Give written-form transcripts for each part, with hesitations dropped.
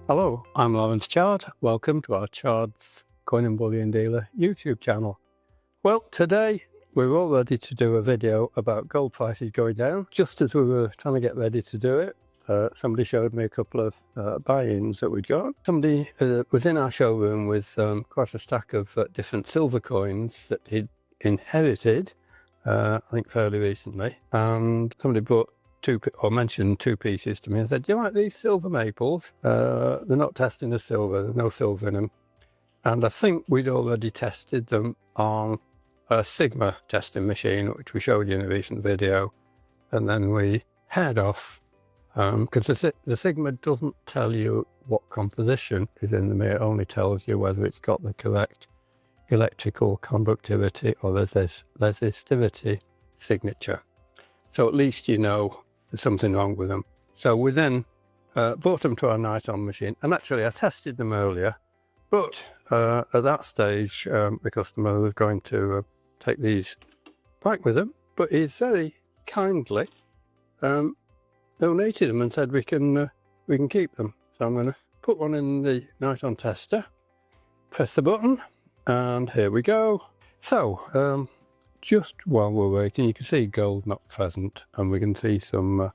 Hello, I'm Lawrence Chard. Welcome to our Chards Coin and Bullion Dealer YouTube channel. Well, today we're all ready to do a video about gold prices going down. Just as we were trying to get ready to do it, somebody showed me a couple of buy-ins that we'd got. Somebody was in our showroom with quite a stack of different silver coins that he'd inherited, I think fairly recently, and somebody brought mentioned two pieces to me and said, "Do you like these silver maples? They're not testing as silver, there's no silver in them." And I think we'd already tested them on a Sigma testing machine, which we showed you in a recent video. And then we head off, because the Sigma doesn't tell you what composition is in them, it only tells you whether it's got the correct electrical conductivity or resistivity signature. So at least you know there's something wrong with them. So we then brought them to our night on machine, and actually I tested them earlier, but at that stage the customer was going to take these back with him, but he's very kindly donated them and said we can keep them. So I'm going to put one in the night on tester, press the button, and here we go. So just while we're waiting, you can see gold not present, and we can see some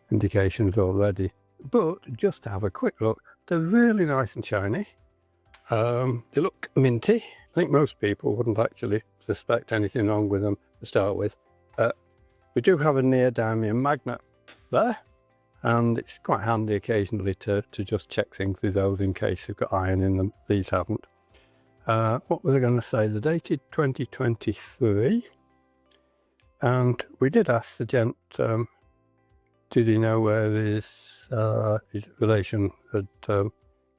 indications already. But just to have a quick look, they're really nice and shiny. They look minty. I think most people wouldn't actually suspect anything wrong with them to start with. We do have a neodymium magnet there, and it's quite handy occasionally to just check things with those in case they've got iron in them. These haven't. What was I going to say? They're dated 2023, and we did ask the gent, did he know where his relation had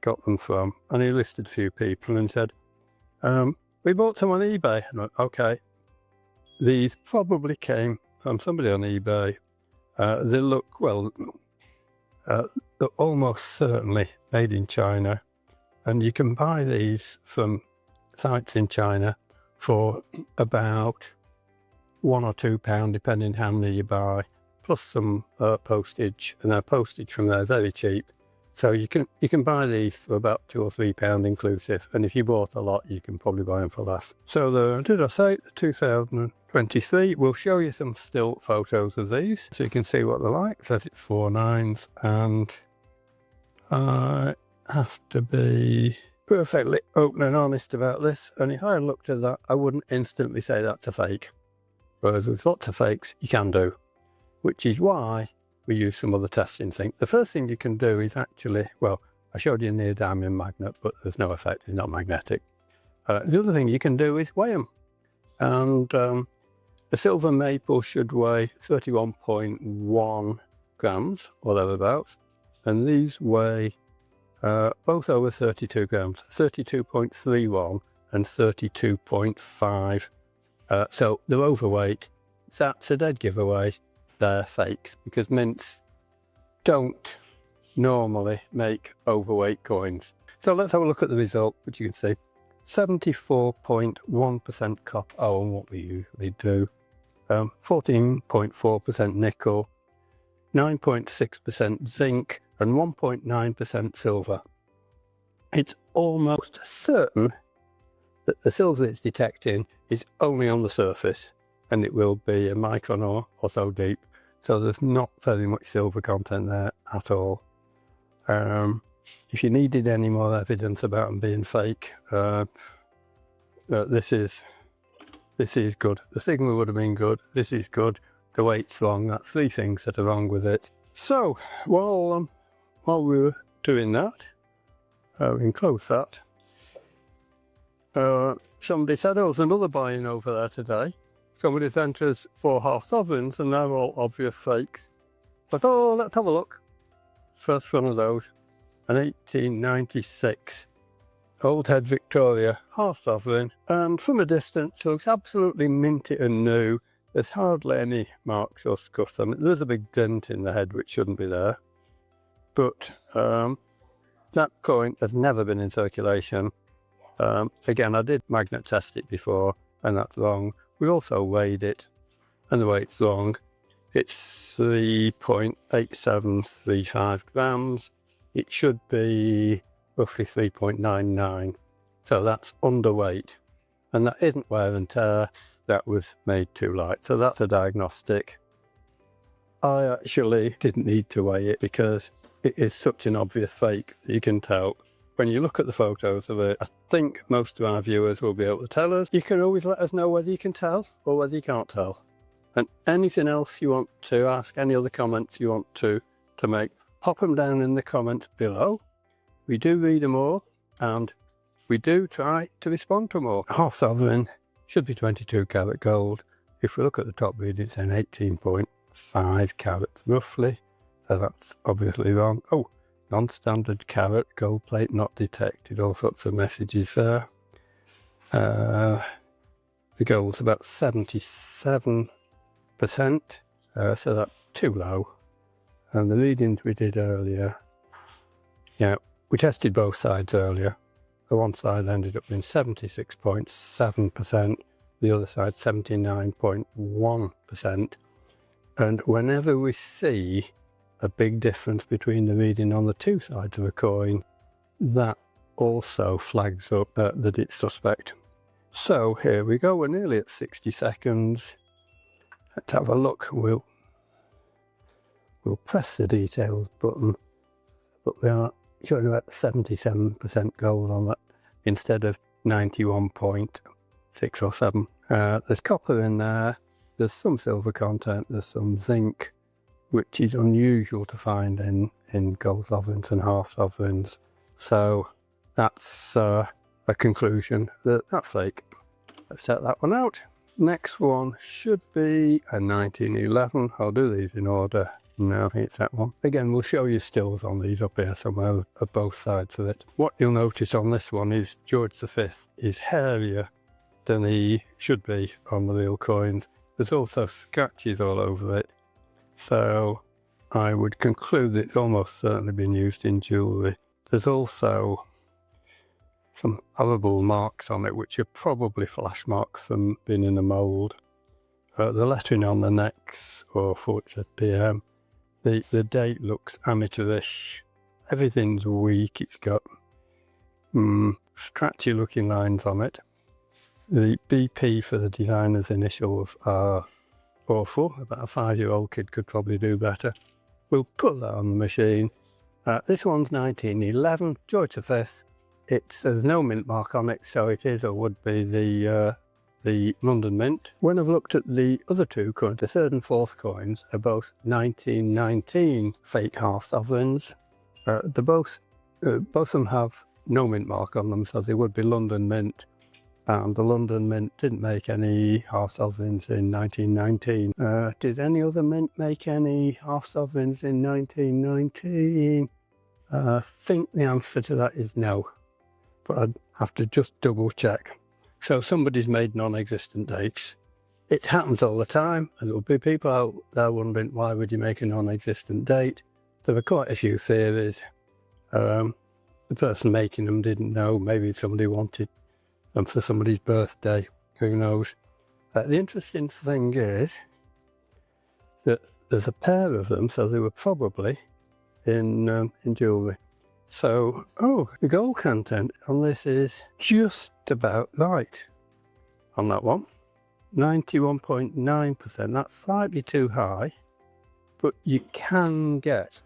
got them from, and he listed a few people and said, we bought them on eBay. And I went, okay, these probably came from somebody on eBay. They look, well, they're almost certainly made in China, and you can buy these from sites in China for about £1 or £2, depending how many you buy, plus some postage, and their postage from there is very cheap. So you can buy these for about £2 or £3 inclusive, and if you bought a lot, you can probably buy them for less. So did I say the 2023? We'll show you some still photos of these, so you can see what they're like. It says it's 4 9s, and I have to be perfectly open and honest about this, and if I looked at that, I wouldn't instantly say that's a fake. Whereas with lots of fakes, you can do, which is why we use some other testing thing. The first thing you can do is actually, well, I showed you a neodymium magnet, but there's no effect, it's not magnetic. The other thing you can do is weigh them, and the silver maple should weigh 31.1 grams or thereabouts, and these weigh both over 32 grams, 32.31 and 32.5. So they're overweight. That's a dead giveaway. They're fakes, because mints don't normally make overweight coins. So let's have a look at the result, which you can see 74.1% copper, and what we usually do, 14.4% nickel, 9.6% zinc, and 1.9% silver. It's almost certain that the silver it's detecting is only on the surface, and it will be a micron or so deep. So there's not very much silver content there at all. If you needed any more evidence about them being fake, this is good. The Sigma would have been good. This is good. The weight's wrong. That's 3 things that are wrong with it. So while we were doing that, we can close that. Somebody said, oh, there's another buy-in over there today. Somebody sent us 4 half sovereigns, and they're all obvious fakes. But oh, let's have a look. First one of those, an 1896 Old Head Victoria half sovereign, and from a distance looks absolutely minty and new. There's hardly any marks or scuffs on it. There's a big dent in the head which shouldn't be there. But that coin has never been in circulation. Again, I did magnet test it before, and that's wrong. We also weighed it, and the weight's wrong. It's 3.8735 grams, it should be roughly 3.99. So that's underweight. And that isn't wear and tear, that was made too light. So that's a diagnostic. I actually didn't need to weigh it because it is such an obvious fake that you can tell. When you look at the photos of it, I think most of our viewers will be able to tell us. You can always let us know whether you can tell or whether you can't tell. And anything else you want to ask, any other comments you want to make, pop them down in the comments below. We do read them all, and we do try to respond to them all. Half sovereign should be 22 carat gold. If we look at the top reading, it's an 18.5 carats roughly. So that's obviously wrong. Oh, non-standard carat, gold plate not detected, all sorts of messages there. The gold's about 77%, so that's too low. And the readings we did earlier, yeah, we tested both sides earlier. The one side ended up being 76.7%, the other side 79.1%. And whenever we see a big difference between the reading on the two sides of a coin, that also flags up that it's suspect. So here we go, we're nearly at 60 seconds. Let's have a look. We'll press the details button, but we are showing about 77% gold on that instead of 91.6 or 7. There's copper in there, there's some silver content, there's some zinc, which is unusual to find in gold sovereigns and half sovereigns. So that's a conclusion that's fake. Let's set that one out. Next one should be a 1911. I'll do these in order. No, I think it's that one. Again, we'll show you stills on these up here somewhere of both sides of it. What you'll notice on this one is George V is hairier than he should be on the real coins. There's also scratches all over it. So I would conclude that it's almost certainly been used in jewellery. There's also some horrible marks on it, which are probably flash marks from being in a mould. The lettering on the necks or Fortune PM. The date looks amateurish. Everything's weak. It's got scratchy looking lines on it. The BP for the designer's initials are awful. About a 5-year-old kid could probably do better. We'll put that on the machine. This one's 1911, George V. There's no mint mark on it, so it is or would be the London Mint. When I've looked at the other two coins, the third and fourth coins are both 1919 fake half sovereigns. They both of them have no mint mark on them, so they would be London Mint. And the London Mint didn't make any half sovereigns in 1919. Did any other mint make any half sovereigns in 1919? I think the answer to that is no, but I'd have to just double check. So somebody's made non-existent dates. It happens all the time, and there'll be people out there wondering, why would you make a non-existent date? There are quite a few theories. The person making them didn't know, maybe somebody wanted them for somebody's birthday, who knows. The interesting thing is that there's a pair of them, so they were probably in jewellery. So, the gold content on this is just about right on that one. 91.9%, that's slightly too high, but you can get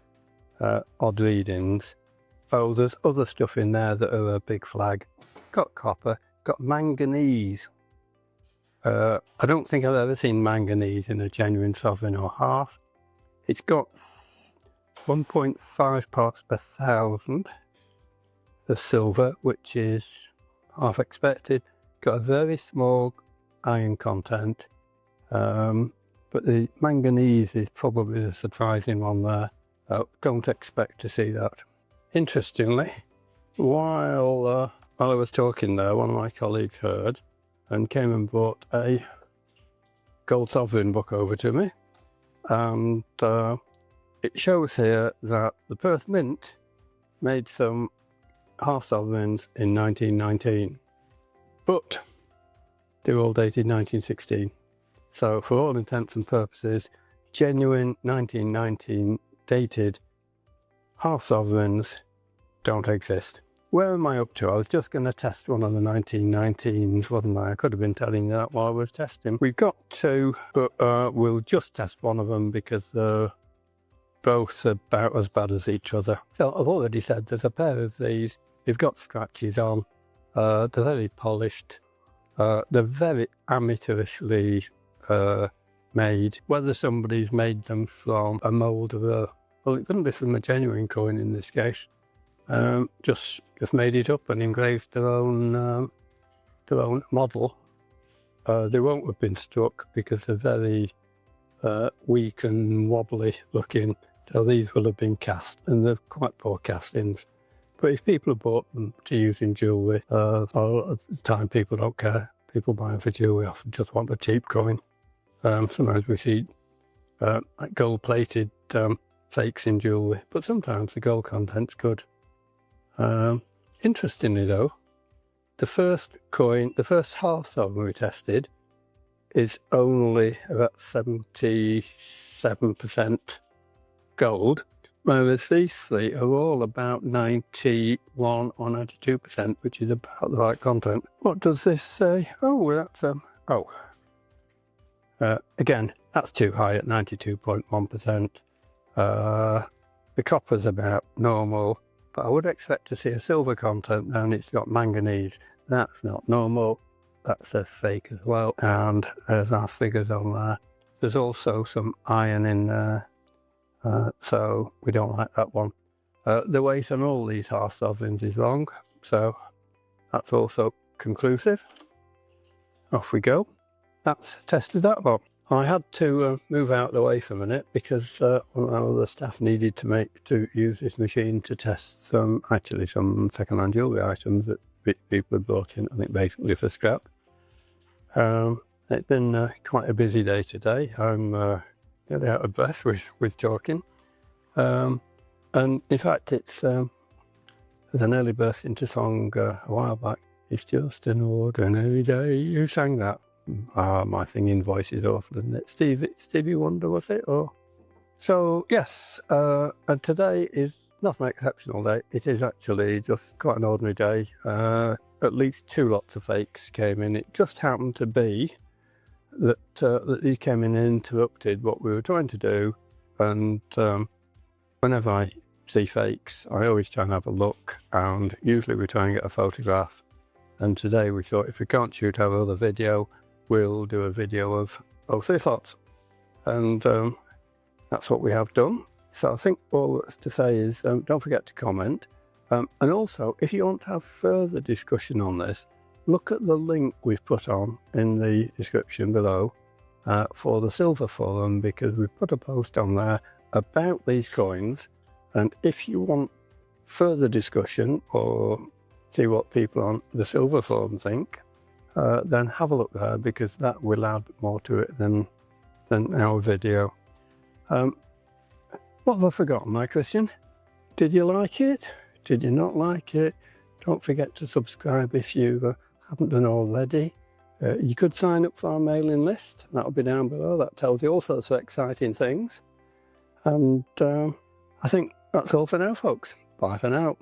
odd readings. Oh, there's other stuff in there that are a big flag. Got copper, got manganese. I don't think I've ever seen manganese in a genuine sovereign or half. It's got 1.5 parts per thousand. The silver, which is half expected, got a very small iron content, but the manganese is probably the surprising one there. Don't expect to see that. Interestingly, while I was talking there, one of my colleagues heard and came and brought a gold sovereign book over to me, and it shows here that the Perth Mint made some half sovereigns in 1919, but they were all dated 1916. So for all intents and purposes, genuine 1919 dated half sovereigns don't exist. Where am I up to? I was just going to test one of the 1919s, wasn't I? I could have been telling you that while I was testing. We've got two, but we'll just test one of them because they're both about as bad as each other. So I've already said there's a pair of these. They've got scratches on. They're very polished. They're very amateurishly made. Whether somebody's made them from a mould of a... Well, it couldn't be from a genuine coin in this case. Just made it up and engraved their own model. They won't have been struck because they're very weak and wobbly looking. So these will have been cast, and they're quite poor castings. But if people have bought them to use in jewellery, or at the time people don't care. People buy them for jewellery often just want a cheap coin. Sometimes we see like gold-plated fakes in jewellery, but sometimes the gold content's good. Interestingly though, the first coin, the first half sovereign we tested, is only about 77% gold, whereas these three are all about 91 or 92%, which is about the right content. What does this say? Oh, that's again, that's too high at 92.1%. The copper's about normal, but I would expect to see a silver content, and it's got manganese. That's not normal. That says fake as well, and there's our figures on there. There's also some iron in there, so we don't like that one. The weight on all these half sovereigns is wrong, so that's also conclusive. Off we go. That's tested that one. I had to move out of the way for a minute because one of the staff needed to use this machine to test some second-hand jewellery items that people had brought in, I think basically for scrap. It's been quite a busy day today. I'm nearly out of breath with talking. And in fact, it's as I nearly burst into song a while back. It's just an ordinary day. Who sang that? My singing voice is awful, isn't it? Stevie Wonder, was it? Or so yes. And today is not an exceptional day. It is actually just quite an ordinary day. At least 2 lots of fakes came in. It just happened to be that these came in and interrupted what we were trying to do. And whenever I see fakes, I always try and have a look, and usually we try and get a photograph. And today we thought if we can't shoot our other video, we'll do a video of both these lots. And that's what we have done. So I think all that's to say is don't forget to comment. And also, if you want to have further discussion on this, look at the link we've put on in the description below for the Silver Forum, because we've put a post on there about these coins. And if you want further discussion or see what people on the Silver Forum think, then have a look there, because that will add more to it than our video. What have I forgotten, my Christian? Did you like it? Did you not like it? Don't forget to subscribe if you haven't done already. You could sign up for our mailing list. That'll be down below. That tells you all sorts of exciting things. And I think that's all for now, folks. Bye for now.